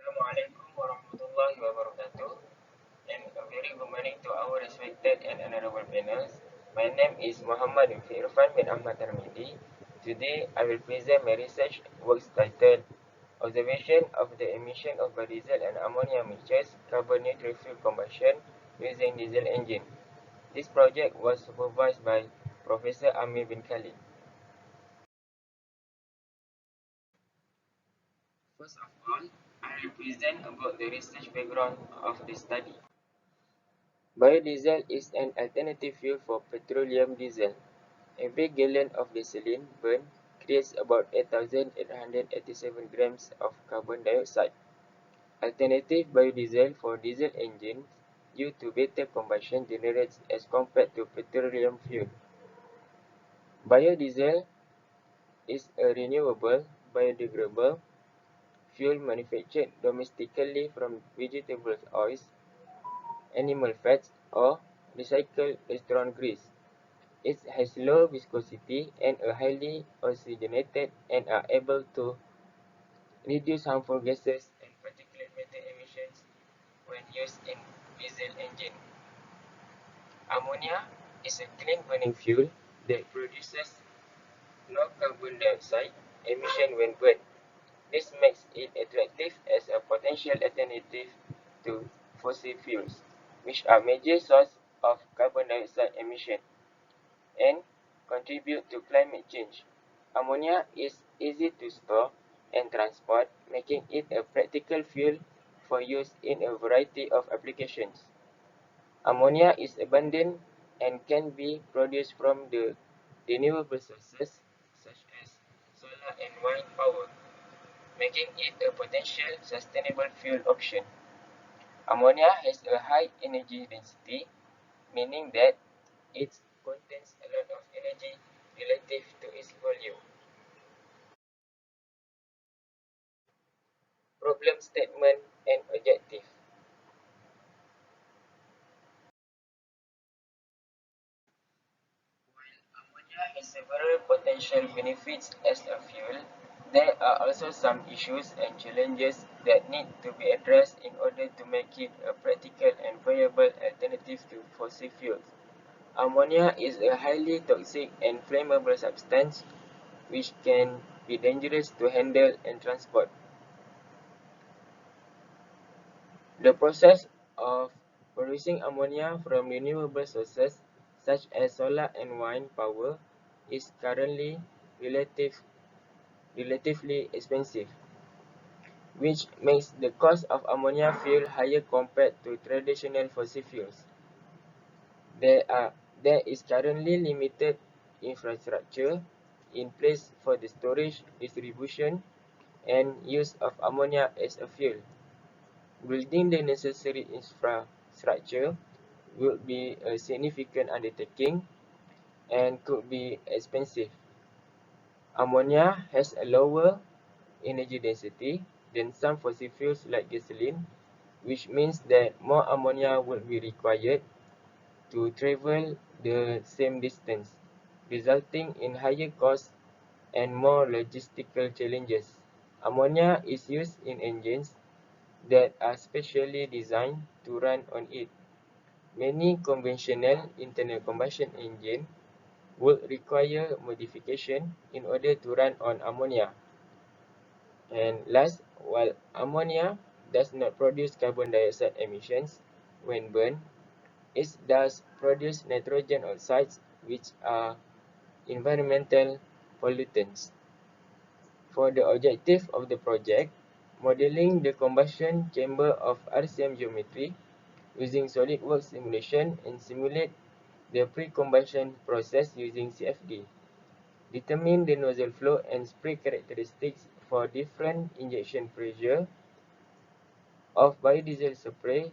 Assalamualaikum warahmatullahi wabarakatuh, and a very good morning to our respected and honorable panels. My name is Muhammad Irfan bin Ahmad Tarmidi. Today, I will present my research works titled Observation of the Emission of Biodiesel and Ammonia Mixtures Carbon Neutral Fuel Combustion using Diesel Engine. This project was supervised by Professor Amir bin Khalid. First of all, I will present about the research background of the study. Biodiesel is an alternative fuel for petroleum diesel. Every gallon of gasoline burned creates about 8,887 grams of carbon dioxide. Alternative biodiesel for diesel engines due to better combustion generates as compared to petroleum fuel. Biodiesel is a renewable, biodegradable fuel manufactured domestically from vegetable oils, animal fats, or recycled restaurant grease. It has low viscosity and a highly oxygenated and are able to reduce harmful gases and particulate matter emissions when used in diesel engine. Ammonia is a clean burning fuel that produces no carbon dioxide emission when burned. This makes it attractive as a potential alternative to fossil fuels, which are major source of carbon dioxide emission and contribute to climate change. Ammonia is easy to store and transport, making it a practical fuel for use in a variety of applications. Ammonia is abundant and can be produced from the renewable sources such as solar and wind power, making it a potential sustainable fuel option. Ammonia has a high energy density, meaning that it contains a lot of energy relative to its volume. Problem statement and objective. While ammonia has several potential benefits as a fuel, there are also some issues and challenges that need to be addressed in order to make it a practical and viable alternative to fossil fuels. Ammonia is a highly toxic and flammable substance which can be dangerous to handle and transport. The process of producing ammonia from renewable sources such as solar and wind power is currently relatively expensive, which makes the cost of ammonia fuel higher compared to traditional fossil fuels. There is currently limited infrastructure in place for the storage, distribution, and use of ammonia as a fuel. Building the necessary infrastructure would be a significant undertaking and could be expensive. Ammonia has a lower energy density than some fossil fuels like gasoline, which means that more ammonia would be required to travel the same distance, resulting in higher costs and more logistical challenges. Ammonia is used in engines that are specially designed to run on it. Many conventional internal combustion engines would require modification in order to run on ammonia. And last, while ammonia does not produce carbon dioxide emissions when burned, it does produce nitrogen oxides, which are environmental pollutants. For the objective of the project, modeling the combustion chamber of RCM geometry using SolidWorks simulation and simulate the pre-combustion process using CFD. Determine the nozzle flow and spray characteristics for different injection pressure of biodiesel spray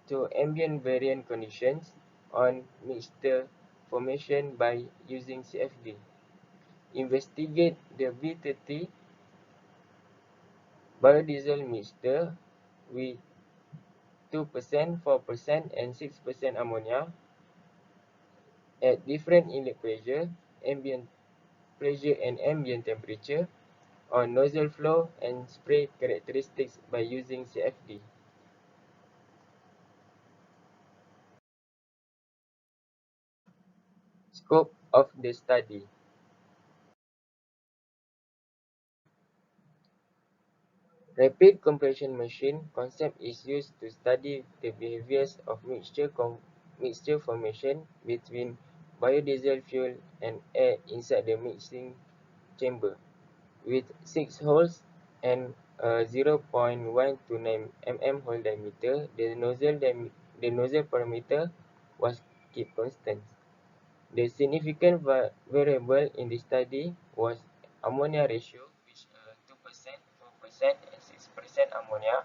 to ambient variant conditions on mixture formation by using CFD. Investigate the V30 biodiesel mixture with 2%, 4%, and 6% ammonia at different inlet pressure, ambient pressure and ambient temperature on nozzle flow and spray characteristics by using CFD. Scope of the study. Rapid compression machine concept is used to study the behaviors of mixture formation between biodiesel fuel and air inside the mixing chamber. With 6 holes and a 0.129 mm hole diameter, the nozzle parameter was kept constant. The significant variable in the study was ammonia ratio, which 2%, 4%, and 6% ammonia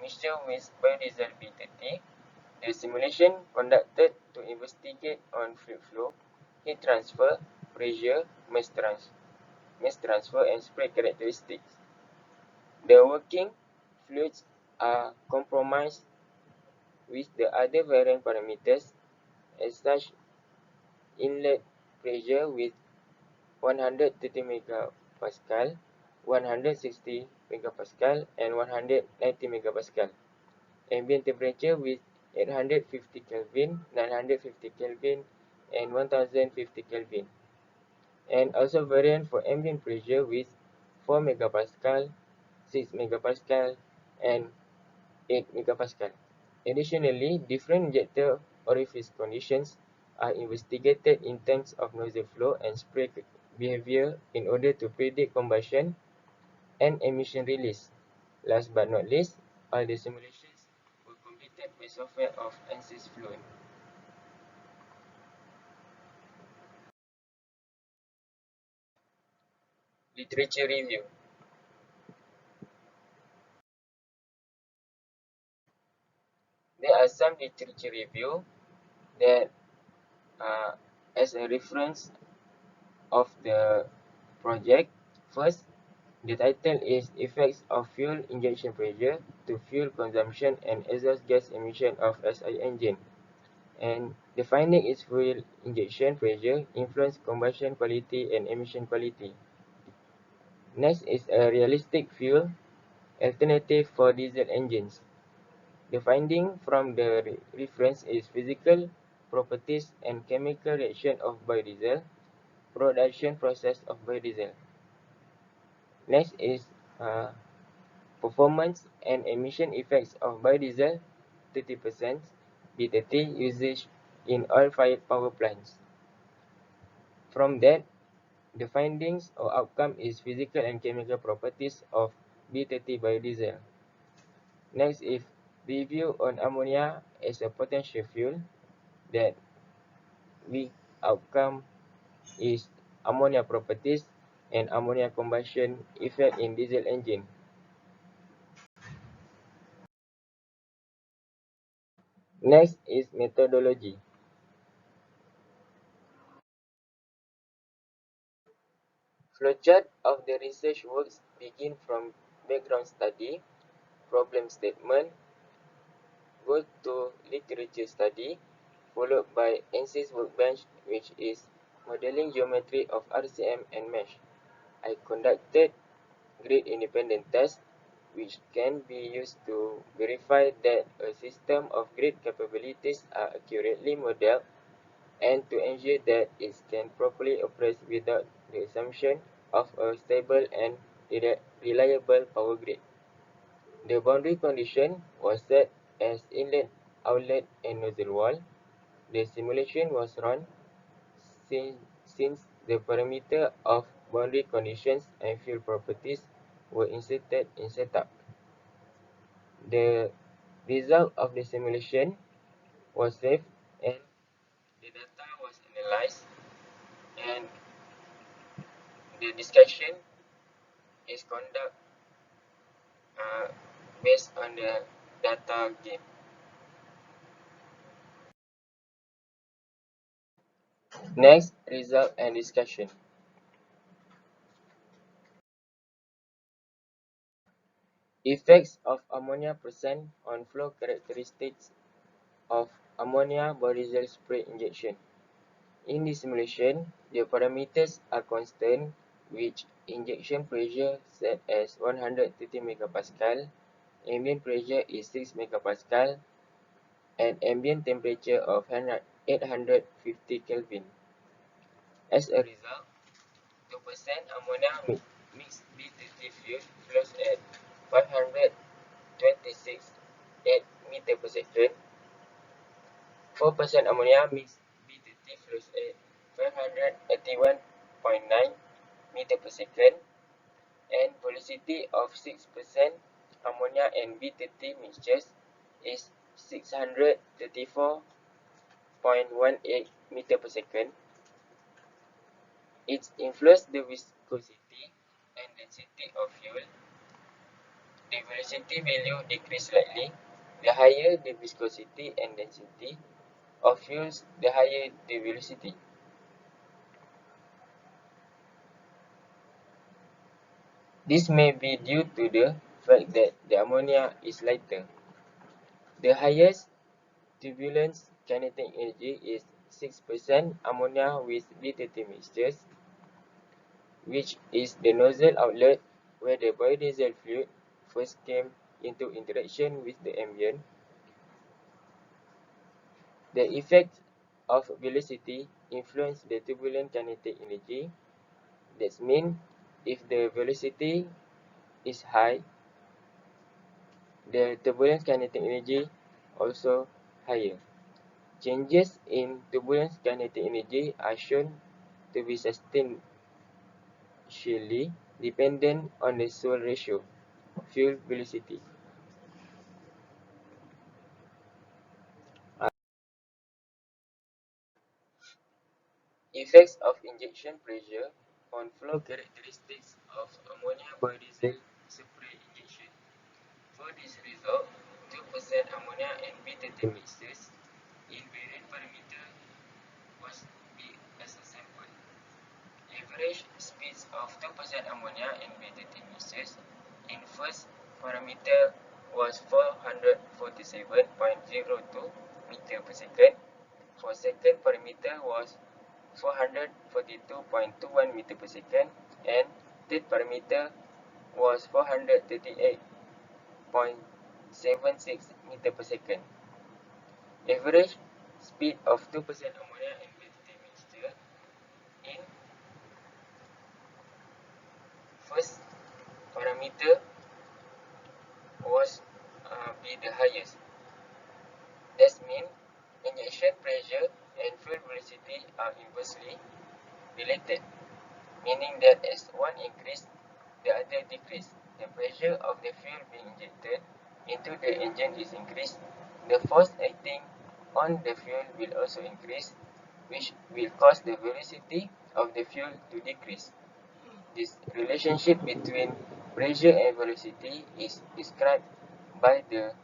mixture with biodiesel B30. The simulation conducted to investigate on fluid flow, heat transfer, pressure, mass transfer, and spray characteristics. The working fluids are compromised with the other variant parameters as such inlet pressure with 130 megapascal, 160 megapascal, and 190 megapascal. Ambient temperature with 850 Kelvin, 950 Kelvin, and 1050 Kelvin. And also variant for ambient pressure with 4 megapascal, 6 megapascal, and 8 megapascal. Additionally, different injector orifice conditions are investigated in terms of nozzle flow and spray behavior in order to predict combustion and emission release. Last but not least, all the simulations were completed by software of ANSYS Fluent. Literature review. There are some literature review that as a reference of the project. First, the title is Effects of Fuel Injection Pressure to Fuel Consumption and Exhaust Gas Emission of SI Engine. And the finding is fuel injection pressure influence combustion quality and emission quality. Next is a realistic fuel alternative for diesel engines. The finding from the reference is physical properties and chemical reaction of biodiesel, production process of biodiesel. Next is performance and emission effects of biodiesel 30%, B30 usage in oil-fired power plants. From that, the findings or outcome is physical and chemical properties of B30 biodiesel. Next is review on ammonia as a potential fuel. That we outcome is ammonia properties and ammonia combustion effect in diesel engine. Next is methodology. Flowchart of the research works begin from background study, problem statement, go to literature study, followed by ANSYS workbench, which is modeling geometry of RCM and mesh. I conducted grid independent tests, which can be used to verify that a system of grid capabilities are accurately modeled and to ensure that it can properly operate without the assumption of a stable and reliable power grid. The boundary condition was set as inlet, outlet, and nozzle wall. The simulation was run since the parameter of boundary conditions and fuel properties were inserted in setup. The result of the simulation was saved and the data was analyzed, and the discussion is conducted uh, based on the data gain. Next, result and discussion. Effects of ammonia percent on flow characteristics of ammonia-biodiesel spray injection. In this simulation, the parameters are constant which injection pressure set as 130 megapascal, ambient pressure is 6 megapascal, and ambient temperature of 850 Kelvin. As a result, 2% ammonia mixed B30 fuel flows at 526.8 meter per second. 4% ammonia mixed B30 flows at 581.9 meter per second, and velocity of 6% ammonia and B30 mixtures is 634.18 meter per second. It influences the viscosity and density of fuel. The velocity value decreases slightly. The higher the viscosity and density of fuels, the higher the velocity. This may be due to the fact that the ammonia is lighter. The highest turbulence kinetic energy is 6% ammonia with B30 mixtures, which is the nozzle outlet where the biodiesel fluid first came into interaction with the ambient. The effect of velocity influence the turbulent kinetic energy. That means if the velocity is high, the turbulent kinetic energy also higher. Changes in turbulence kinetic energy are shown to be substantially dependent on the Soul ratio, fuel velocity. Effects of injection pressure on flow characteristics of ammonia-biodiesel spray injection. For this result, 2% ammonia and B30 mixtures in variant parameter was be as a sample. Average speeds of 2% ammonia and B30 mixtures in first parameter was 447.02 meter per second. For second parameter was 442.21 meter per second, and third parameter was 438.76 meter per second. Average speed of 2% ammonia and B30 mixture in first parameter was be the highest. That means injection pressure and fuel velocity are inversely related, meaning that as one increase, the other decrease. The pressure of the fuel being injected into the engine is increased. The force acting on the fuel will also increase, which will cause the velocity of the fuel to decrease. This relationship between pressure and velocity is described by the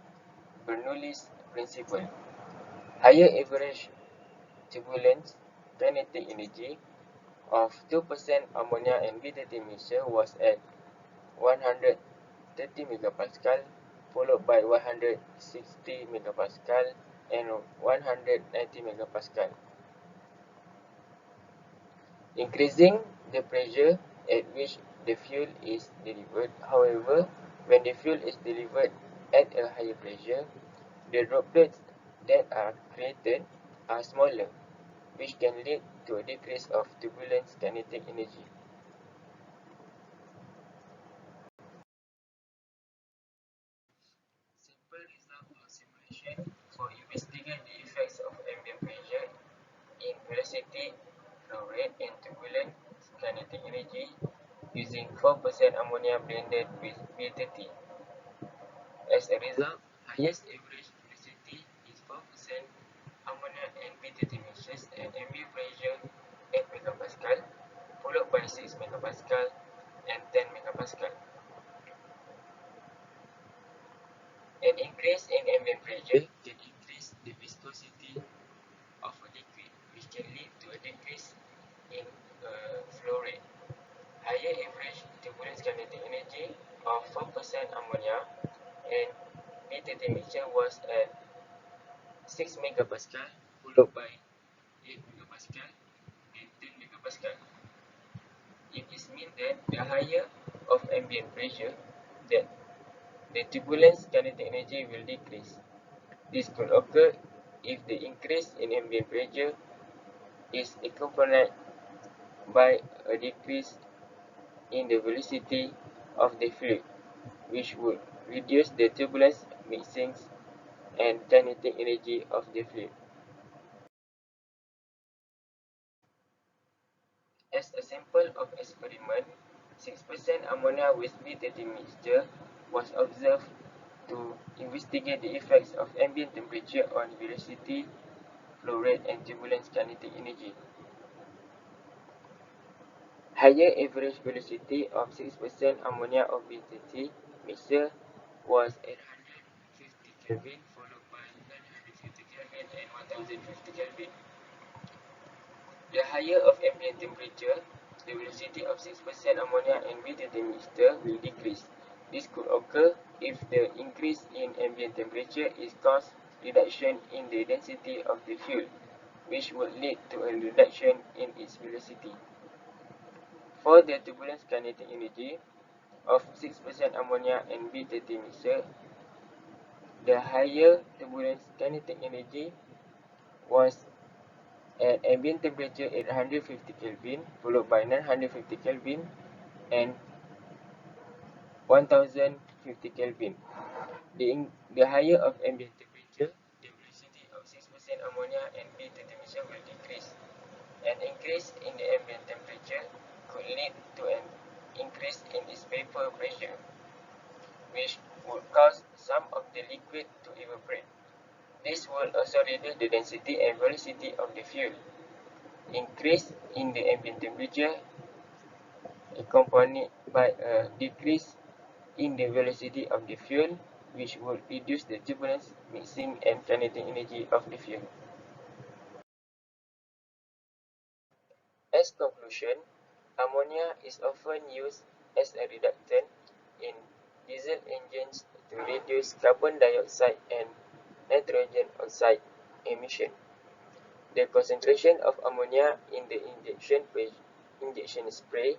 Bernoulli's principle. Higher average turbulence kinetic energy of 2% ammonia and B30 mixture was at 130 megapascal, followed by 160 megapascal and 190 megapascal, increasing the pressure at which the fuel is delivered. However, when the fuel is delivered at a higher pressure, the droplets that are created are smaller, which can lead to a decrease of turbulence kinetic energy. Simple result of simulation for investigate the effects of ambient pressure in velocity, flow rate, and turbulent kinetic energy using 4% ammonia blended with B30. As a result, highest average velocity is 4% ammonia and B30 mixtures at ambient pressure 8 megapascal, followed by 6 megapascal and 10 megapascal. An increase in ambient pressure can increase the viscosity of a liquid, which can lead to a decrease in flow rate. Higher average turbulence kinetic energy of 4% ammonia and B30 mixture was at 6 megapascal, followed by 8 megapascal and 10 megapascal. It is mean that the higher of ambient pressure, the turbulence kinetic energy will decrease. This could occur if the increase in ambient pressure is accompanied by a decrease in the velocity of the fluid, which would reduce the turbulence, mixing, and kinetic energy of the fluid. As a sample of experiment, 6% ammonia with B30 mixture was observed to investigate the effects of ambient temperature on velocity, flow rate, and turbulence kinetic energy. Higher average velocity of 6% ammonia of B30 mixture was 850 Kelvin, followed by 950 Kelvin and 1050 Kelvin. The higher of ambient temperature, the velocity of 6% ammonia and B30 mixture will decrease. This could occur if the increase in ambient temperature is caused reduction in the density of the fuel, which would lead to a reduction in its velocity. For the turbulence kinetic energy of 6% ammonia and B30 mixture, the higher turbulence kinetic energy was at ambient temperature 850 Kelvin, followed by 950 Kelvin and 1050 Kelvin. The higher of ambient temperature, the velocity of 6% ammonia and B30 mixture will decrease. An increase in the ambient temperature could lead to an increase in its vapor pressure, which would cause some of the liquid to evaporate. This will also reduce the density and velocity of the fuel. Increase in the ambient temperature accompanied by a decrease in the velocity of the fuel, which would reduce the turbulence, mixing, and kinetic energy of the fuel. As conclusion, ammonia is often used as a reductant in diesel engines to reduce carbon dioxide and nitrogen oxide emission. The concentration of ammonia in the injection spray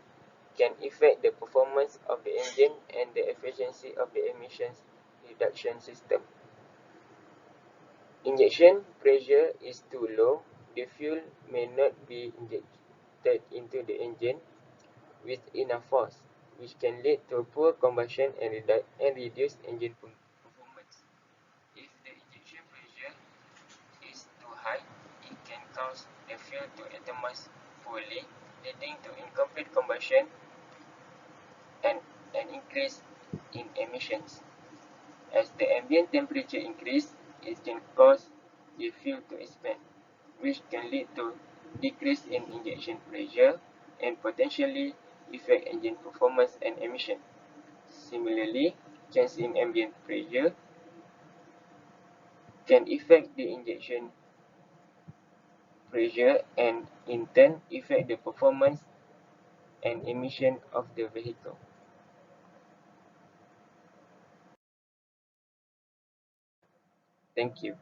can affect the performance of the engine and the efficiency of the emissions reduction system. Injection pressure is too low, the fuel may not be injected into the engine with enough force, which can lead to poor combustion and reduced engine performance. If the injection pressure is too high, it can cause the fuel to atomize poorly, leading to incomplete combustion and an increase in emissions. As the ambient temperature increases, it can cause the fuel to expand, which can lead to decrease in injection pressure and potentially affect engine performance and emission. Similarly, change in ambient pressure can affect the injection pressure and in turn affect the performance and emission of the vehicle. Thank you.